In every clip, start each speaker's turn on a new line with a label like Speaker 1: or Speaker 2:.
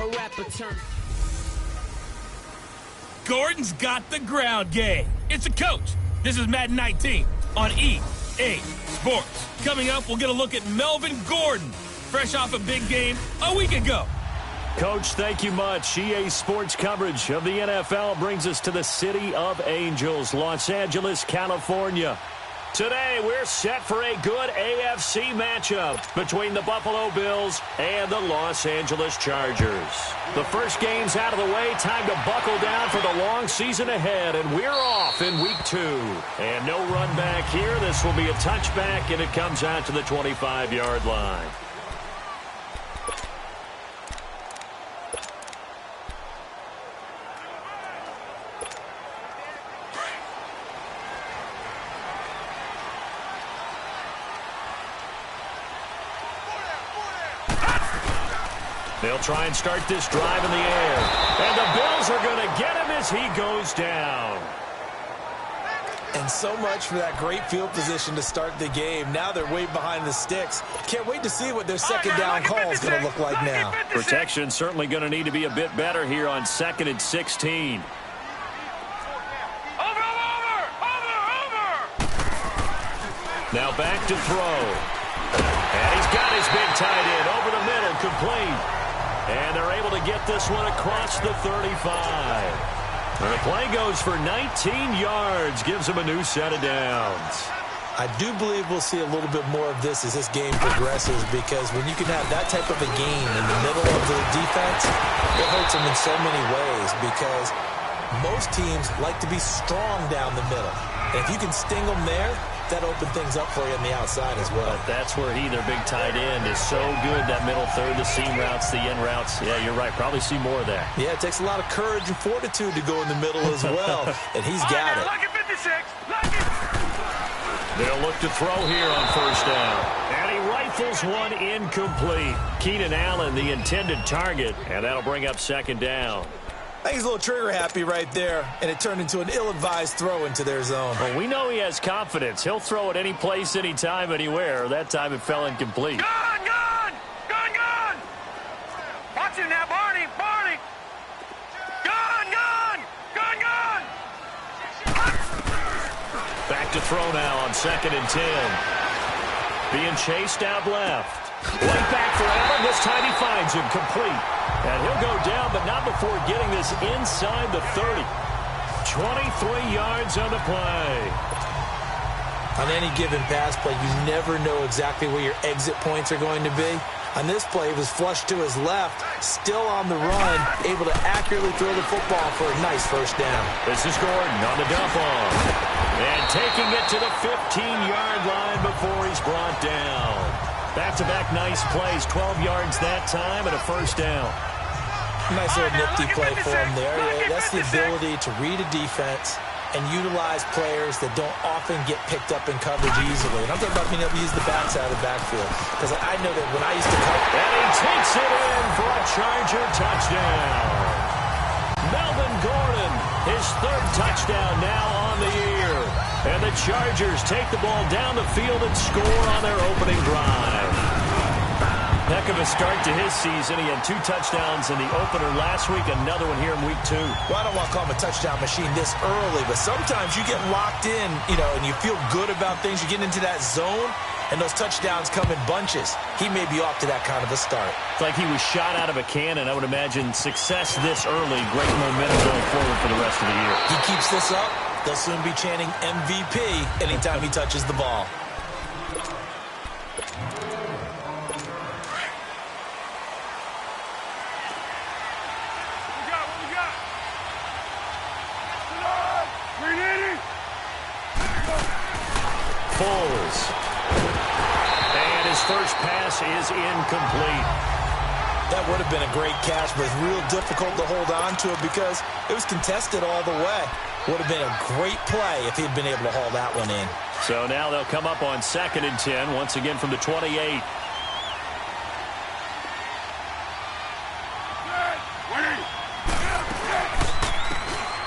Speaker 1: A rapper turn.
Speaker 2: Gordon's got the ground game. It's a coach. This is Madden 19 on EA Sports. Coming up, we'll get a look at Melvin Gordon, fresh off a big game a week ago.
Speaker 3: Coach, thank you much. EA Sports coverage of the NFL brings us to the City of Angels, Los Angeles, California. Today, we're set for a good AFC matchup between the Buffalo Bills and the Los Angeles Chargers. The first game's out of the way. Time to buckle down for the long season ahead, and we're off in Week 2. And no run back here. This will be a touchback, and it comes out to the 25-yard line. They'll try and start this drive in the air. And the Bills are going to get him as he goes down.
Speaker 4: And so much for that great field position to start the game. Now they're way behind the sticks. Can't wait to see what their second down call is going to look like now.
Speaker 3: Protection certainly going to need to be a bit better here on 2nd and 16. Now back to throw. And he's got his big tight end over the middle, complete. And they're able to get this one across the 35. And the play goes for 19 yards, gives them a new set of downs.
Speaker 4: I do believe we'll see a little bit more of this as this game progresses, because when you can have that type of a game in the middle of the defense, it hurts them in so many ways, because most teams like to be strong down the middle. And if you can sting them there, that open things up for you on the outside as well.
Speaker 3: But that's where their big tight end, is so good, that middle third, the seam routes, the in routes. Yeah, you're right. Probably see more of that.
Speaker 4: Yeah, it takes a lot of courage and fortitude to go in the middle as well, and he's got it.
Speaker 3: They'll look to throw here on first down. And he rifles one incomplete. Keenan Allen, the intended target, and that'll bring up second down.
Speaker 4: I think he's a little trigger happy right there, and it turned into an ill-advised throw into their zone.
Speaker 3: Well, we know he has confidence. He'll throw it any place, anytime, anywhere. That time it fell incomplete.
Speaker 5: Gone! Watch him now, Barney! Gone!
Speaker 3: Back to throw now on 2nd and 10. Being chased out left. Right back for Allen. This time he finds him complete. And he'll go down, but not before getting this inside the 30. 23 yards on the play.
Speaker 4: On any given pass play, you never know exactly where your exit points are going to be. On this play, he was flushed to his left, still on the run, able to accurately throw the football for a nice first down.
Speaker 3: This is Gordon on the dump off. And taking it to the 15-yard line before he's brought down. Back-to-back nice plays, 12 yards that time and a first down.
Speaker 4: Nice little nifty play for him there. Yeah, that's the ability to read a defense and utilize players that don't often get picked up in coverage easily. And I'm talking about being able to use the backside of the backfield, because I know that when I used to cover...
Speaker 3: And he takes it in for a Charger touchdown. Melvin Gordon, his third touchdown now on the year. And the Chargers take the ball down the field and score on their opening drive. Heck of a start to his season. He had 2 touchdowns in the opener last week, another one here in Week 2.
Speaker 4: Well, I don't want to call him a touchdown machine this early, but sometimes you get locked in, and you feel good about things. You get into that zone, and those touchdowns come in bunches. He may be off to that kind of a start.
Speaker 3: It's like he was shot out of a cannon. I would imagine success this early, great momentum going forward for the rest of the year.
Speaker 4: He keeps this up, they'll soon be chanting MVP anytime he touches the ball.
Speaker 3: And his first pass is incomplete.
Speaker 4: That would have been a great catch, but it's real difficult to hold on to it because it was contested all the way. Would have been a great play if he'd been able to haul that one in.
Speaker 3: So now they'll come up on 2nd and 10, once again from the 28.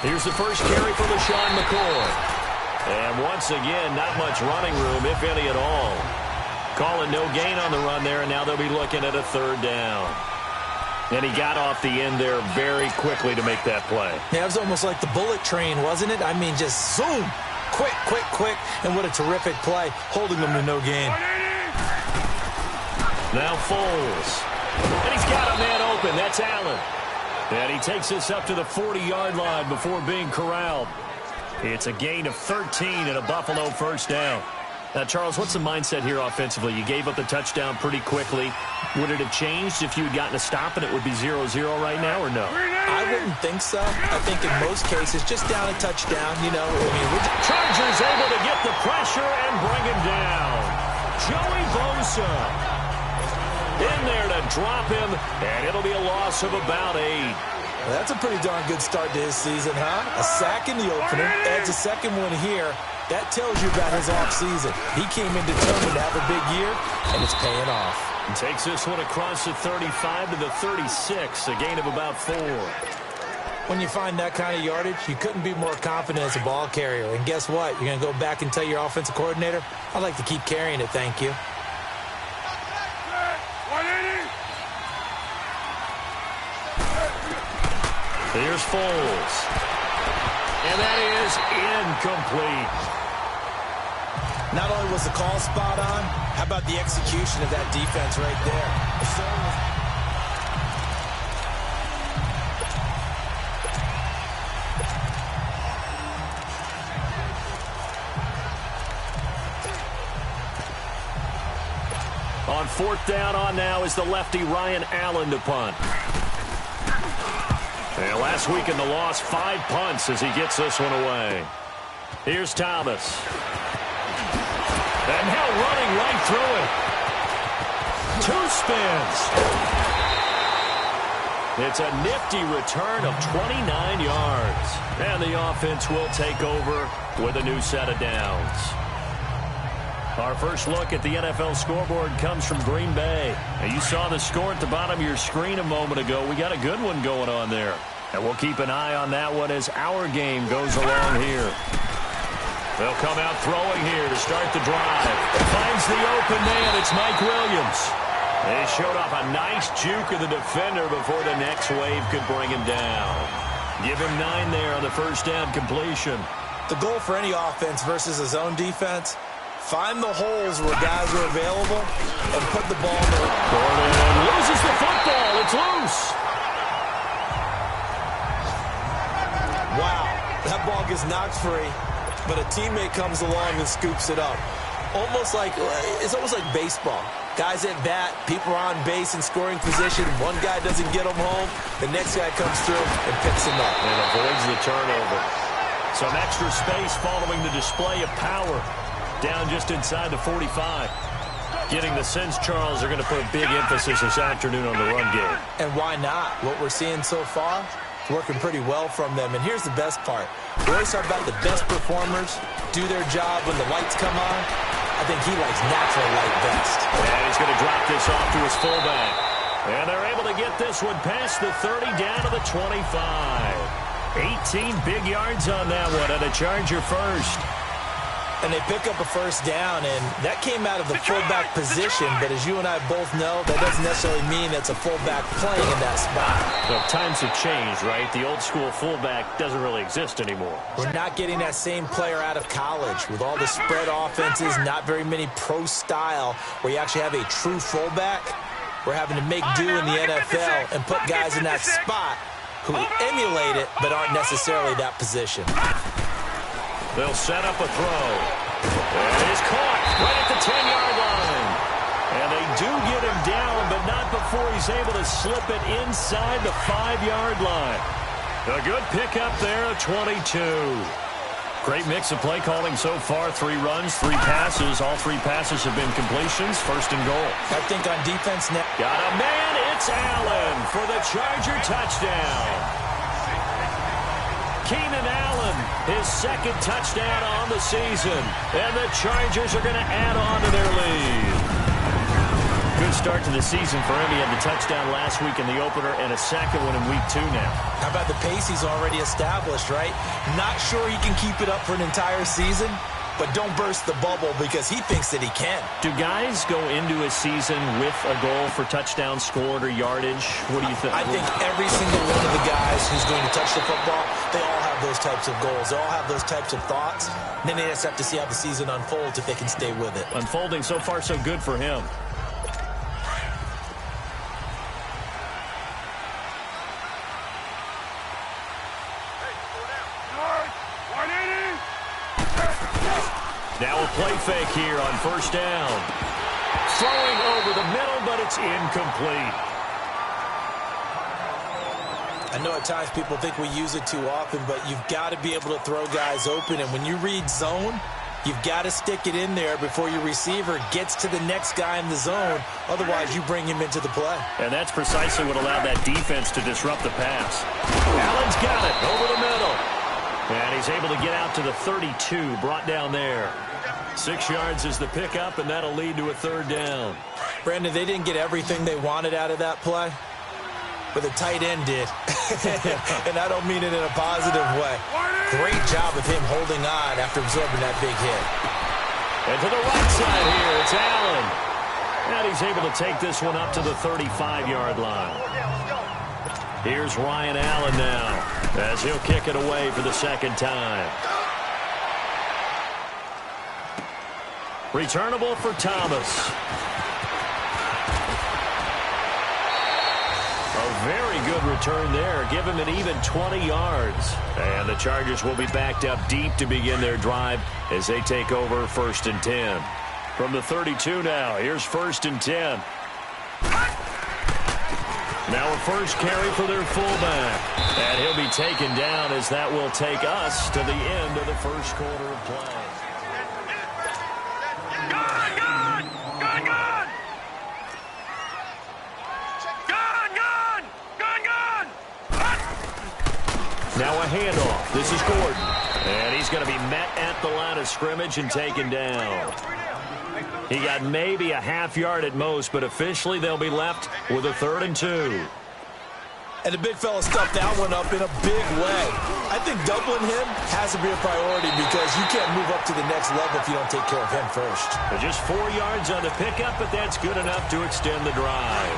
Speaker 3: Here's the first carry for LaShawn McCoy. And once again, not much running room, if any at all. Calling no gain on the run there, and now they'll be looking at a third down. And he got off the end there very quickly to make that play.
Speaker 4: Yeah, it was almost like the bullet train, wasn't it? I mean, just zoom. Quick, quick, quick. And what a terrific play, holding them to no gain.
Speaker 3: Now Foles. And he's got a man open. That's Allen. And he takes this up to the 40-yard line before being corralled. It's a gain of 13 and a Buffalo first down. Now, Charles, what's the mindset here offensively? You gave up the touchdown pretty quickly. Would it have changed if you had gotten a stop and it would be 0-0 right now, or no?
Speaker 4: I wouldn't think so. I think in most cases, just down a touchdown, you know. I mean,
Speaker 3: Chargers able to get the pressure and bring him down. Joey Bosa in there to drop him, and it'll be a loss of about 8.
Speaker 4: Well, that's a pretty darn good start to his season, huh? A sack in the opener, adds a second one here. That tells you about his offseason. He came in determined to have a big year, and it's paying off.
Speaker 3: And takes this one across the 35 to the 36, a gain of about 4.
Speaker 4: When you find that kind of yardage, you couldn't be more confident as a ball carrier. And guess what? You're going to go back and tell your offensive coordinator, I'd like to keep carrying it, thank you.
Speaker 3: Here's Foles. And that is incomplete.
Speaker 4: Not only was the call spot on, how about the execution of that defense right there?
Speaker 3: On fourth down on now is the lefty Ryan Allen to punt. And last week in the loss, 5 punts as he gets this one away. Here's Thomas. And now running right through it. 2 spins. It's a nifty return of 29 yards. And the offense will take over with a new set of downs. Our first look at the NFL scoreboard comes from Green Bay. And you saw the score at the bottom of your screen a moment ago. We got a good one going on there. And we'll keep an eye on that one as our game goes along here. They'll come out throwing here to start the drive. Finds the open man. It's Mike Williams. They showed off a nice juke of the defender before the next wave could bring him down. Give him 9 there on the first down completion.
Speaker 4: The goal for any offense versus a zone defense, find the holes where guys are available and put the ball in the
Speaker 3: Gordon loses the football. It's loose.
Speaker 4: Wow, that ball gets knocked free, but a teammate comes along and scoops it up. It's almost like baseball. Guys at bat, people are on base in scoring position. One guy doesn't get them home. The next guy comes through and picks him up.
Speaker 3: And avoids the turnover. Some extra space following the display of power. Down just inside the 45. Getting the sense, Charles, are going to put a big emphasis this afternoon on the run game.
Speaker 4: And why not? What we're seeing so far, working pretty well from them. And here's the best part. We always talk about the best performers do their job when the lights come on. I think he likes natural light best.
Speaker 3: And he's going to drop this off to his fullback. And they're able to get this one past the 30 down to the 25. 18 big yards on that one and a Charger first.
Speaker 4: And they pick up a first down, and that came out of the fullback position. But as you and I both know, that doesn't necessarily mean it's a fullback playing in that spot.
Speaker 3: Well, times have changed, right? The old school fullback doesn't really exist anymore.
Speaker 4: We're not getting that same player out of college with all the spread offenses, not very many pro style where you actually have a true fullback. We're having to make do in the NFL and put guys in that spot who emulate it but aren't necessarily that position.
Speaker 3: They'll set up a throw. And he's caught right at the 10-yard line. And they do get him down, but not before he's able to slip it inside the 5-yard line. A good pickup there at 22. Great mix of play calling so far. 3 runs, 3 passes. All 3 passes have been completions. First and goal.
Speaker 4: I think on defense now.
Speaker 3: Got a man. It's Allen for the Charger touchdown. Keenan Allen, his second touchdown on the season. And the Chargers are going to add on to their lead. Good start to the season for him. He had the touchdown last week in the opener and a second one in week 2 now.
Speaker 4: How about the pace he's already established, right? Not sure he can keep it up for an entire season, but don't burst the bubble because he thinks that he can.
Speaker 3: Do guys go into a season with a goal for touchdown scored or yardage? What do you think?
Speaker 4: I think every single one of the guys who's going to touch the football, they all have those types of goals. They all have those types of thoughts. And then they just have to see how the season unfolds if they can stay with it.
Speaker 3: Unfolding so far so good for him. Now a play fake here on first down. Throwing over the middle, but it's incomplete.
Speaker 4: I know at times people think we use it too often, but you've got to be able to throw guys open. And when you read zone, you've got to stick it in there before your receiver gets to the next guy in the zone. Otherwise, you bring him into the play.
Speaker 3: And that's precisely what allowed that defense to disrupt the pass. Allen's got it over the middle. And he's able to get out to the 32, brought down there. 6 yards is the pickup, and that'll lead to a third down.
Speaker 4: Brandon, they didn't get everything they wanted out of that play, but the tight end did. And I don't mean it in a positive way. Great job of him holding on after absorbing that big hit.
Speaker 3: And to the right side here, it's Allen. And he's able to take this one up to the 35-yard line. Here's Ryan Allen now, as he'll kick it away for the second time. Returnable for Thomas. A very good return there. Give him an even 20 yards. And the Chargers will be backed up deep to begin their drive as they take over 1st and 10. From the 32 now, here's 1st and 10. Now a first carry for their fullback. And he'll be taken down as that will take us to the end of the first quarter of play. Now a handoff. This is Gordon. And he's going to be met at the line of scrimmage and taken down. He got maybe a half yard at most, but officially they'll be left with a 3rd and 2.
Speaker 4: And the big fella stuffed that one up in a big way. I think doubling him has to be a priority because you can't move up to the next level if you don't take care of him first.
Speaker 3: Just 4 yards on the pickup, but that's good enough to extend the drive.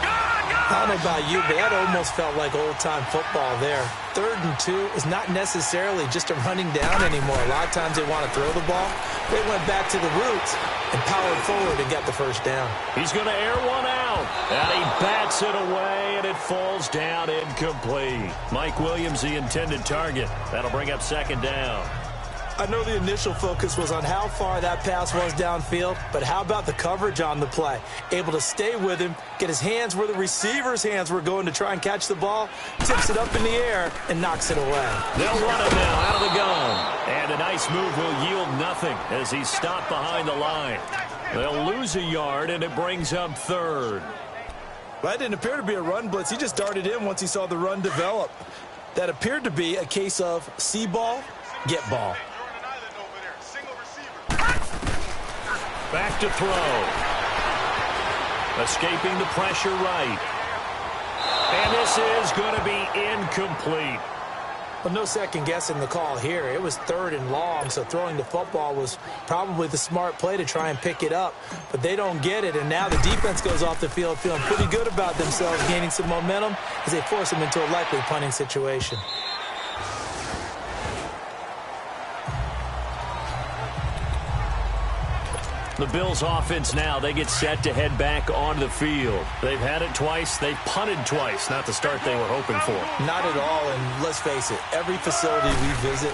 Speaker 4: I don't know about you, but that almost felt like old-time football there. 3rd and 2 is not necessarily just a running down anymore. A lot of times they want to throw the ball. They went back to the roots and powered forward and got the first down.
Speaker 3: He's going to air one out, and he bats it away, and it falls down incomplete. Mike Williams, the intended target. That'll bring up 2nd down.
Speaker 4: I know the initial focus was on how far that pass was downfield, but how about the coverage on the play? Able to stay with him, get his hands where the receiver's hands were going to try and catch the ball, tips it up in the air, and knocks it away.
Speaker 3: They'll run it now out of the gun. And a nice move will yield nothing as he's stopped behind the line. They'll lose a yard, and it brings up 3rd.
Speaker 4: Well, that didn't appear to be a run blitz. He just darted in once he saw the run develop. That appeared to be a case of see ball, get ball.
Speaker 3: Back to throw. Escaping the pressure right. And this is going to be incomplete.
Speaker 4: Well, no second guessing the call here. It was 3rd and long, so throwing the football was probably the smart play to try and pick it up. But they don't get it, and now the defense goes off the field feeling pretty good about themselves, gaining some momentum as they force them into a likely punting situation.
Speaker 3: The Bills offense now, they get set to head back onto the field. They've had it twice. They've punted twice. Not the start they were hoping for.
Speaker 4: Not at all, and let's face it, every facility we visit,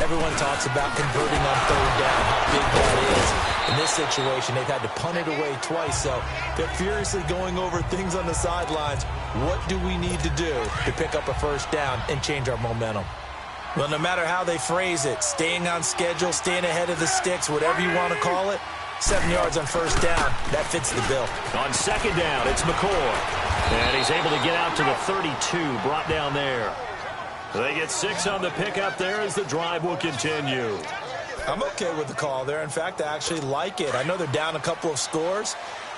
Speaker 4: everyone talks about converting on 3rd down, how big that is. In this situation, they've had to punt it away twice, so they're furiously going over things on the sidelines. What do we need to do to pick up a 1st down and change our momentum? Well, no matter how they phrase it, staying on schedule, staying ahead of the sticks, whatever you want to call it, 7 yards on 1st down. That fits the bill.
Speaker 3: On 2nd down, it's McCoy. And he's able to get out to the 32, brought down there. They get 6 on the pickup there as the drive will continue.
Speaker 4: I'm okay with the call there. In fact, I actually like it. I know they're down a couple of scores,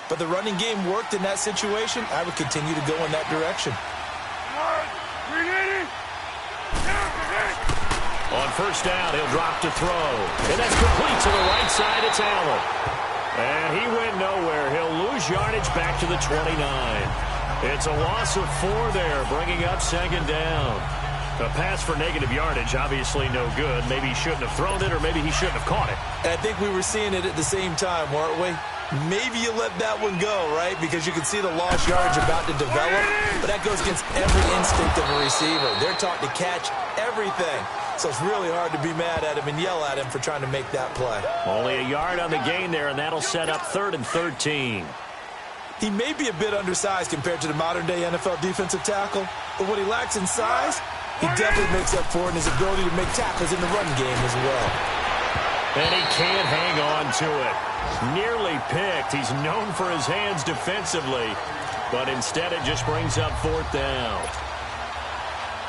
Speaker 4: but the running game worked in that situation. I would continue to go in that direction.
Speaker 3: On On first down, he'll drop to throw. And that's complete to the right side. It's Allen. And he went nowhere. He'll lose yardage back to the 29. It's a loss of 4 there, bringing up second down. A pass for negative yardage, obviously no good. Maybe he shouldn't have thrown it, or maybe he shouldn't have caught it.
Speaker 4: And I think we were seeing it at the same time, weren't we? Maybe you let that one go, right? Because you can see the lost yardage about to develop. But that goes against every instinct of a receiver. They're taught to catch everything. So it's really hard to be mad at him and yell at him for trying to make that play.
Speaker 3: Only a yard on the gain there, and that'll set up 3rd and 13.
Speaker 4: He may be a bit undersized compared to the modern-day NFL defensive tackle, but what he lacks in size, he definitely makes up for it in his ability to make tackles in the run game as well.
Speaker 3: And he can't hang on to it. Nearly picked. He's known for his hands defensively, but instead it just brings up 4th down.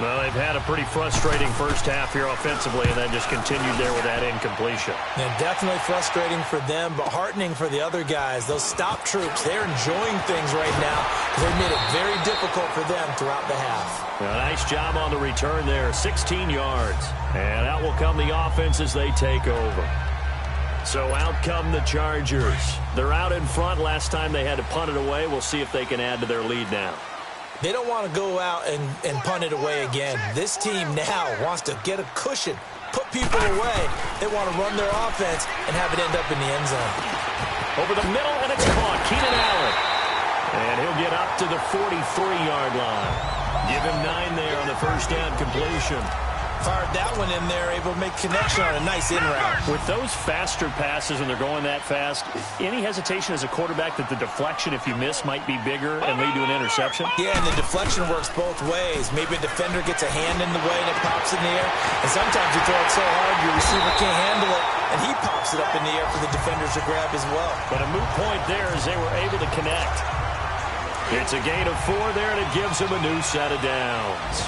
Speaker 3: Well, they've had a pretty frustrating first half here offensively, and then just continued there with that incompletion.
Speaker 4: And definitely frustrating for them, but heartening for the other guys. Those stop troops, they're enjoying things right now because they've made it very difficult for them throughout the half.
Speaker 3: Well, nice job on the return there, 16 yards. And out will come the offense as they take over. So out come the Chargers. They're out in front. Last time they had to punt it away. We'll see if they can add to their lead now.
Speaker 4: They don't want to go out and punt it away again. This team now wants to get a cushion, put people away. They want to run their offense and have it end up in the end zone.
Speaker 3: Over the middle, and it's caught. Keenan Allen. And he'll get up to the 43-yard line. Give him 9 there on the first down completion.
Speaker 4: Fired that one in there, able to make connection on a nice in route.
Speaker 3: With those faster passes and they're going that fast, any hesitation as a quarterback that the deflection, if you miss, might be bigger and lead to an interception?
Speaker 4: Yeah, and the deflection works both ways. Maybe a defender gets a hand in the way and it pops in the air. And sometimes you throw it so hard your receiver can't handle it, and he pops it up in the air for the defenders to grab as well.
Speaker 3: But a moot point there as they were able to connect. It's a gain of 4 there, and it gives him a new set of downs.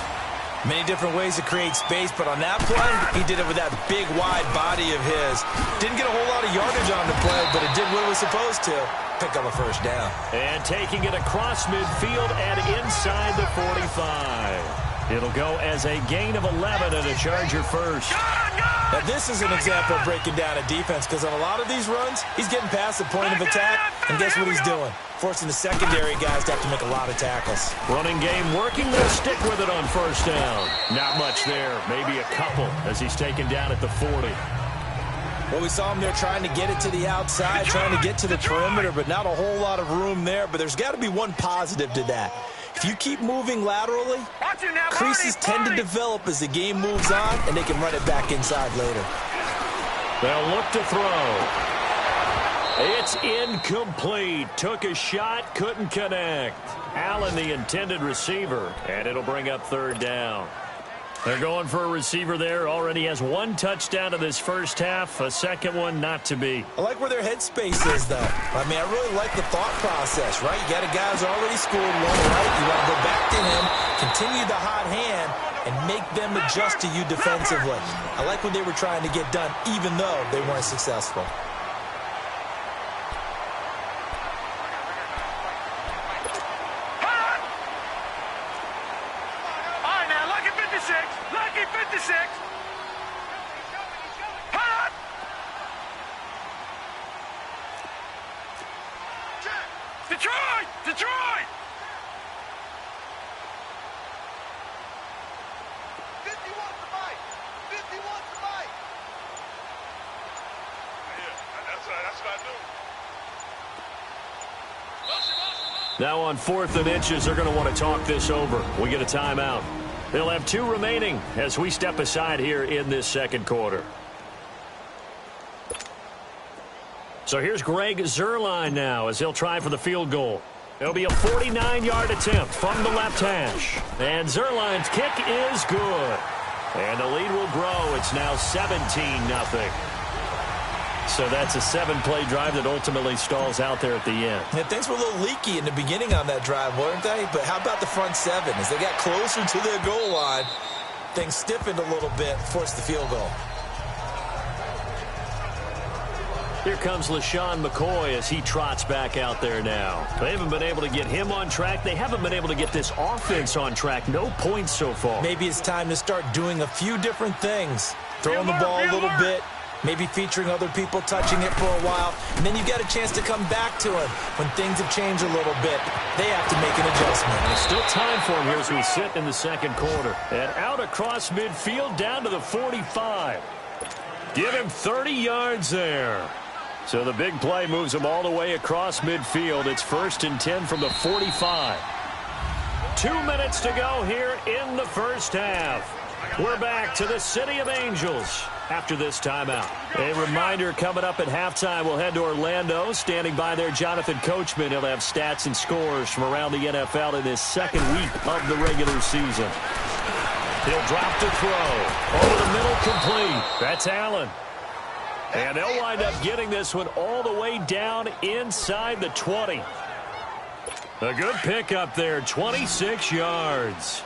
Speaker 4: Many different ways to create space, but on that play, he did it with that big, wide body of his. Didn't get a whole lot of yardage on the play, but it did what it was supposed to. Pick up a first down.
Speaker 3: And taking it across midfield and inside the 45. It'll go as a gain of 11 and a Charger first.
Speaker 4: Now, this is an example of breaking down a defense, because on a lot of these runs, he's getting past the point of attack, and guess what he's doing? Forcing the secondary guys to have to make a lot of tackles.
Speaker 3: Running game working. They'll stick with it on first down. Not much there. Maybe a couple as he's taken down at the 40.
Speaker 4: Well, we saw him there trying to get it to the outside, trying to get to the perimeter, but not a whole lot of room there. But there's got to be one positive to that. If you keep moving laterally, creases tend to develop as the game moves on, and they can run it back inside later.
Speaker 3: They'll look to throw. It's incomplete. Took a shot, couldn't connect. Allen, the intended receiver, and it'll bring up 3rd down. They're going for a receiver there. Already has 1 touchdown in this first half. A second one not to be.
Speaker 4: I like where their headspace is, though. I mean, I really like the thought process, right? You got a guy who's already scored one, right? You want to go back to him, continue the hot hand, and make them adjust to you defensively. I like what they were trying to get done, even though they weren't successful.
Speaker 5: Lucky 56. Hot. Detroit! Detroit!
Speaker 1: 50 wants to fight. 50 wants to fight. Yeah, that's what I do.
Speaker 3: Now on 4th and inches, they're going to want to talk this over. We get a timeout. They'll have 2 remaining as we step aside here in this second quarter. So here's Greg Zuerlein now as he'll try for the field goal. It'll be a 49-yard attempt from the left hash. And Zuerlein's kick is good. And the lead will grow. It's now 17-0. So that's a 7-play drive that ultimately stalls out there at the end.
Speaker 4: Yeah, things were a little leaky in the beginning on that drive, weren't they? But how about the front 7? As they got closer to their goal line, things stiffened a little bit, forced the field goal.
Speaker 3: Here comes LaShawn McCoy as he trots back out there now. They haven't been able to get him on track. They haven't been able to get this offense on track. No points so far.
Speaker 4: Maybe it's time to start doing a few different things. Throwing the ball a little bit, maybe featuring other people touching it for a while, and then you get a chance to come back to him when things have changed a little bit. They have to make an adjustment.
Speaker 3: There's still time for him here as we sit in the second quarter. And out across midfield down to the 45. Give him 30 yards there. So the big play moves him all the way across midfield. It's 1st and 10 from the 45. 2 minutes to go here in the first half. We're back to the City of Angels after this timeout. A reminder coming up at halftime, we'll head to Orlando. Standing by there, Jonathan Coachman. He'll have stats and scores from around the NFL in his second week of the regular season. He'll drop to throw. Over the middle, complete. That's Allen. And they'll wind up getting this one all the way down inside the 20. A good pickup there, 26 yards.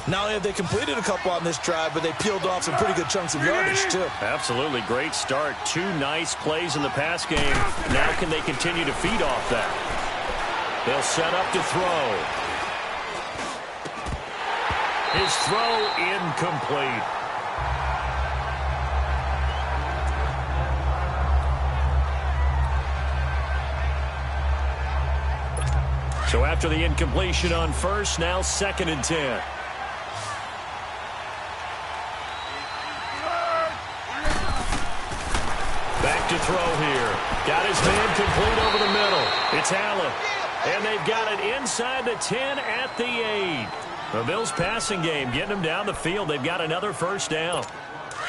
Speaker 4: Not only have they completed a couple on this drive, but they peeled off some pretty good chunks of yardage, too.
Speaker 3: Absolutely. Great start. 2 nice plays in the pass game. Now can they continue to feed off that? They'll set up to throw. His throw incomplete. So after the incompletion on first, now 2nd and 10. Back to throw here. Got his man complete over the middle. It's Allen. And they've got it inside the 10 at the 8. The Bills' passing game getting them down the field. They've got another first down.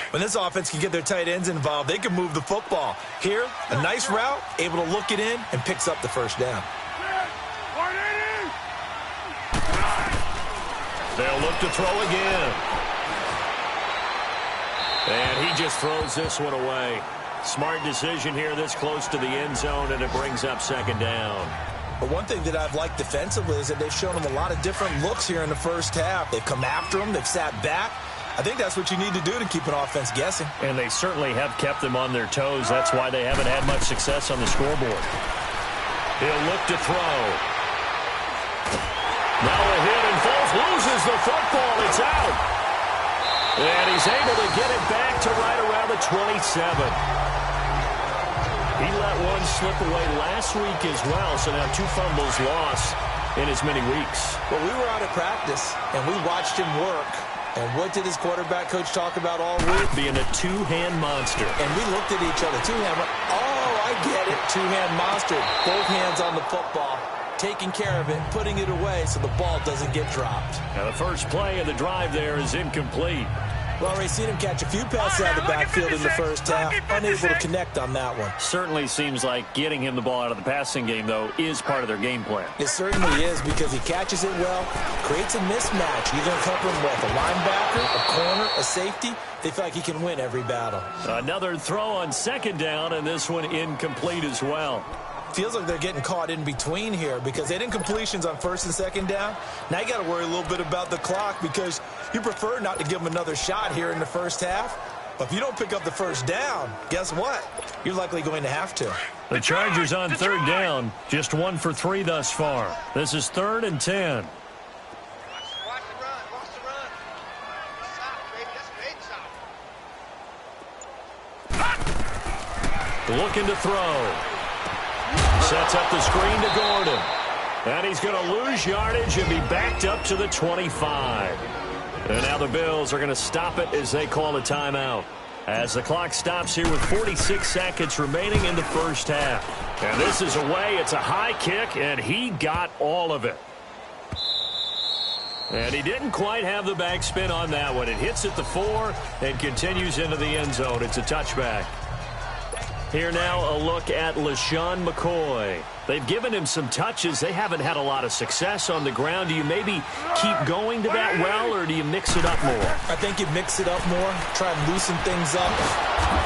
Speaker 4: When this offense can get their tight ends involved, they can move the football. Here, a nice route, able to look it in, and picks up the first down.
Speaker 3: They'll look to throw again. And he just throws this one away. Smart decision here this close to the end zone, and it brings up 2nd down.
Speaker 4: But one thing that I've liked defensively is that they've shown them a lot of different looks here in the first half. They've come after them. They've sat back. I think that's what you need to do to keep an offense guessing.
Speaker 3: And they certainly have kept them on their toes. That's why they haven't had much success on the scoreboard. He'll look to throw. Now a hit and Foles loses the football. It's out. And he's able to get it back to right around the 27. He let one slip away last week as well, so now 2 fumbles lost in as many weeks.
Speaker 4: Well, we were out of practice, and we watched him work. And what did his quarterback coach talk about all week?
Speaker 3: Being a 2-hand monster.
Speaker 4: And we looked at each other. 2-hand. Oh, I get it. 2-hand monster. Both hands on the football. Taking care of it, putting it away so the ball doesn't get dropped.
Speaker 3: Now the first play of the drive there is incomplete.
Speaker 4: Well, we've seen him catch a few passes out of the backfield in the first half. Unable to connect on that one.
Speaker 3: Certainly seems like getting him the ball out of the passing game, though, is part of their game plan.
Speaker 4: It certainly is because he catches it well, creates a mismatch. You're going to cover him with a linebacker, a corner, a safety. They feel like he can win every battle.
Speaker 3: Another throw on 2nd down, and this one incomplete as well.
Speaker 4: Feels like they're getting caught in between here because they had incompletions on 1st and 2nd down. Now you got to worry a little bit about the clock because you prefer not to give them another shot here in the first half. But if you don't pick up the first down, guess what? You're likely going to have to.
Speaker 3: The Chargers on 3rd down, just 1 for 3 thus far. This is 3rd and 10.
Speaker 1: Watch the run. Watch the run. Stop, baby. That's great stop.
Speaker 3: Looking to throw. Sets up the screen to Gordon. And he's going to lose yardage and be backed up to the 25. And now the Bills are going to stop it as they call a timeout. As the clock stops here with 46 seconds remaining in the first half. And this is away. It's a high kick, and he got all of it. And he didn't quite have the backspin on that one. It hits at the 4 and continues into the end zone. It's a touchback. Here now, a look at LaShawn McCoy. They've given him some touches. They haven't had a lot of success on the ground. Do you maybe keep going to that well, or do you mix it up more?
Speaker 4: I think you mix it up more, try and loosen things up.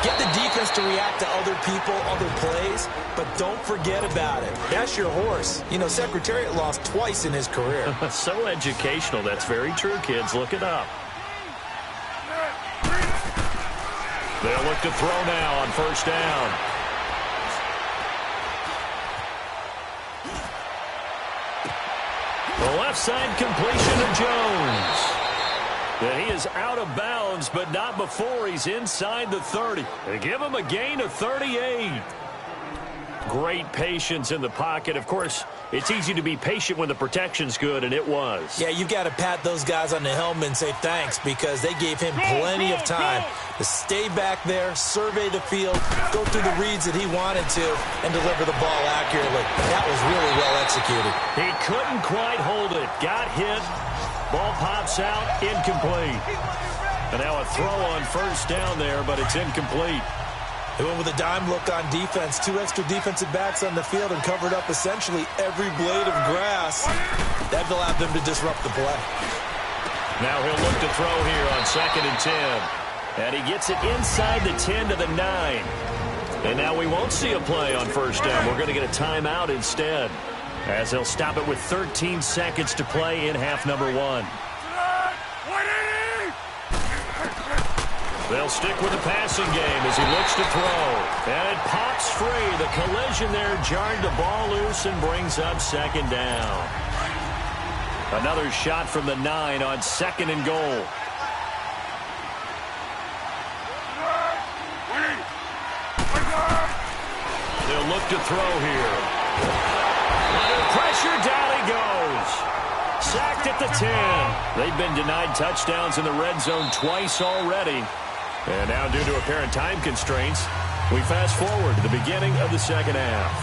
Speaker 4: Get the defense to react to other people, other plays, but don't forget about it. That's your horse. You know, Secretariat lost twice in his career.
Speaker 3: So educational. That's very true, kids. Look it up. They'll look to throw now on 1st down. left side completion to Jones. And he is out of bounds, but not before he's inside the 30. They give him a gain of 38. Great patience in the pocket. Of course, it's easy to be patient when the protection's good, and it was.
Speaker 4: Yeah, you've got to pat those guys on the helmet and say thanks because they gave him plenty of time to stay back there, survey the field, go through the reads that he wanted to, and deliver the ball accurately. That was really well executed.
Speaker 3: He couldn't quite hold it. Got hit. Ball pops out. Incomplete. And now a throw on first down there, but it's incomplete.
Speaker 4: They went with a dime look on defense. 2 extra defensive backs on the field and covered up essentially every blade of grass. That allowed them to disrupt the play.
Speaker 3: Now he'll look to throw here on 2nd and 10. And he gets it inside the 10 to the 9. And now we won't see a play on first down. We're going to get a timeout instead, as they'll stop it with 13 seconds to play in half number 1. They'll stick with the passing game as he looks to throw. And it pops free. The collision there jarred the ball loose and brings up 2nd down. Another shot from the 9 on 2nd and goal. They'll look to throw here. Under pressure, down he goes. Sacked at the 10. They've been denied touchdowns in the red zone twice already. And now, due to apparent time constraints, we fast forward to the beginning of the second half.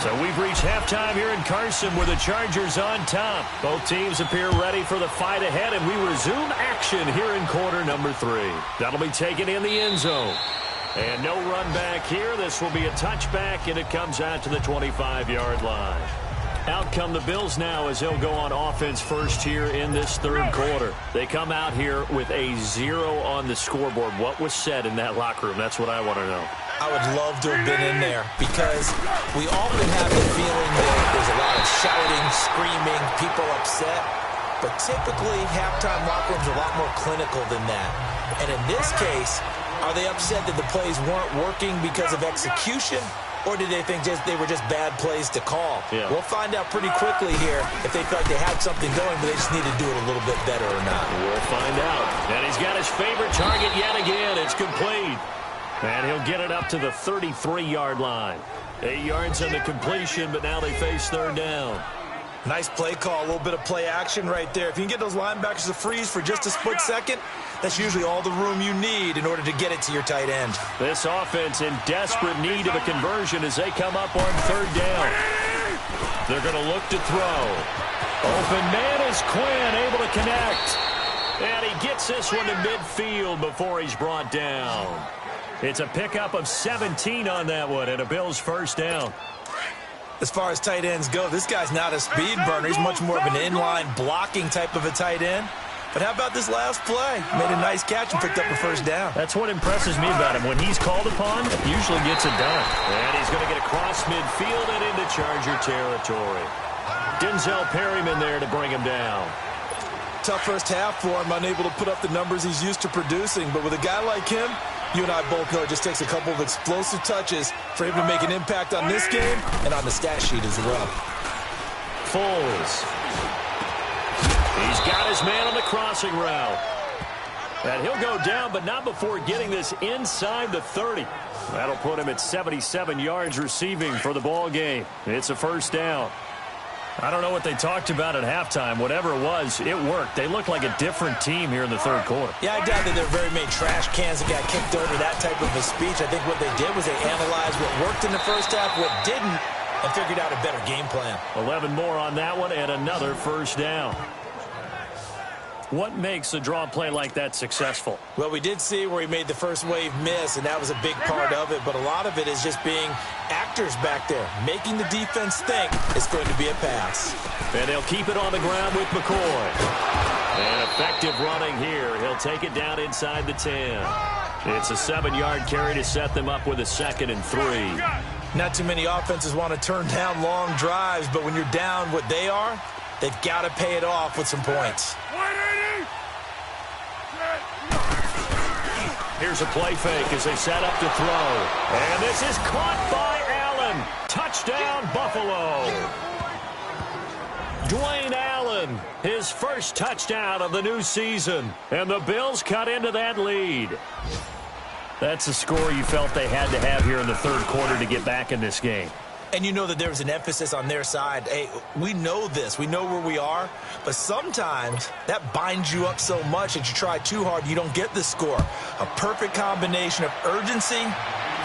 Speaker 3: So we've reached halftime here in Carson with the Chargers on top. Both teams appear ready for the fight ahead, and we resume action here in quarter number 3. That'll be taken in the end zone. And no run back here. This will be a touchback, and it comes out to the 25-yard line. Out come the Bills now as they'll go on offense first here in this third quarter. They come out here with a 0 on the scoreboard. What was said in that locker room? That's what I want to know.
Speaker 4: I would love to have been in there because we often have the feeling that there's a lot of shouting, screaming, people upset. But typically, halftime locker rooms are a lot more clinical than that. And in this case, are they upset that the plays weren't working because of execution? Or did they think they were just bad plays to call?
Speaker 3: Yeah.
Speaker 4: We'll find out pretty quickly here if they felt like they had something going, but they just need to do it a little bit better or not.
Speaker 3: We'll find out. And he's got his favorite target yet again. It's complete. And he'll get it up to the 33-yard line. 8 yards on the completion, but now they face 3rd down.
Speaker 4: Nice play call, a little bit of play action right there. If you can get those linebackers to freeze for just a split second, that's usually all the room you need in order to get it to your tight end.
Speaker 3: This offense in desperate need of a conversion as they come up on 3rd down. They're going to look to throw. Open man is Quinn, able to connect. And he gets this one to midfield before he's brought down. It's a pickup of 17 on that one and a Bills first down.
Speaker 4: As far as tight ends go, this guy's not a speed burner. He's much more of an inline blocking type of a tight end. But how about this last play? Made a nice catch and picked up a first down.
Speaker 3: That's what impresses me about him. When he's called upon, usually gets it done. And he's going to get across midfield and into Charger territory. Denzel Perryman there to bring him down.
Speaker 4: Tough first half for him, unable to put up the numbers he's used to producing. But with a guy like him, you and I both know it just takes a couple of explosive touches for him to make an impact on this game and on the stat sheet as well.
Speaker 3: Foles. He's got his man on the crossing route. And he'll go down, but not before getting this inside the 30. That'll put him at 77 yards receiving for the ball game. It's a first down. I don't know what they talked about at halftime. Whatever it was, it worked. They looked like a different team here in the third quarter.
Speaker 4: Yeah, I doubt that there were very many trash cans that got kicked over that type of a speech. I think what they did was they analyzed what worked in the first half, what didn't, and figured out a better game plan.
Speaker 3: 11 more on that one and another first down. What makes a draw play like that successful?
Speaker 4: Well, we did see where he made the first wave miss, and that was a big part of it. But a lot of it is just being actors back there, making the defense think it's going to be a pass.
Speaker 3: And they'll keep it on the ground with McCoy. And effective running here. He'll take it down inside the 10. It's a 7-yard carry to set them up with a 2nd and 3.
Speaker 4: Not too many offenses want to turn down long drives, but when you're down what they are, they've got to pay it off with some points.
Speaker 3: Here's a play fake as they set up to throw. And this is caught by Allen. Touchdown, Buffalo. Dwayne Allen, his first touchdown of the new season. And the Bills cut into that lead. That's a score you felt they had to have here in the third quarter to get back in this game.
Speaker 4: And you know that there was an emphasis on their side. Hey, we know this. We know where we are. But sometimes that binds you up so much that you try too hard, you don't get the score. A perfect combination of urgency,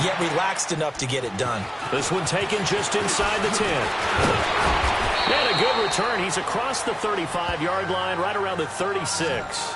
Speaker 4: yet relaxed enough to get it done.
Speaker 3: This one taken just inside the 10. And a good return. He's across the 35-yard line, right around the 36.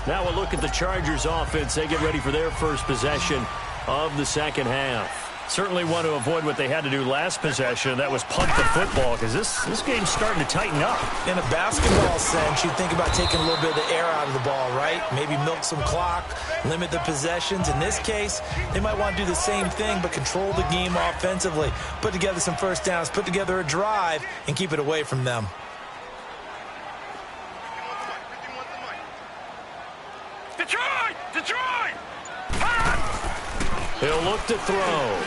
Speaker 3: Now a look at the Chargers offense. They get ready for their first possession of the second half. Certainly want to avoid what they had to do last possession. That was punt the football, because this game's starting to tighten up.
Speaker 4: In a basketball sense, you think about taking a little bit of the air out of the ball, right? Maybe milk some clock, limit the possessions. In this case, they might want to do the same thing, but control the game offensively. Put together some first downs, put together a drive, and keep it away from them.
Speaker 5: Detroit! Detroit!
Speaker 3: He'll look to throw.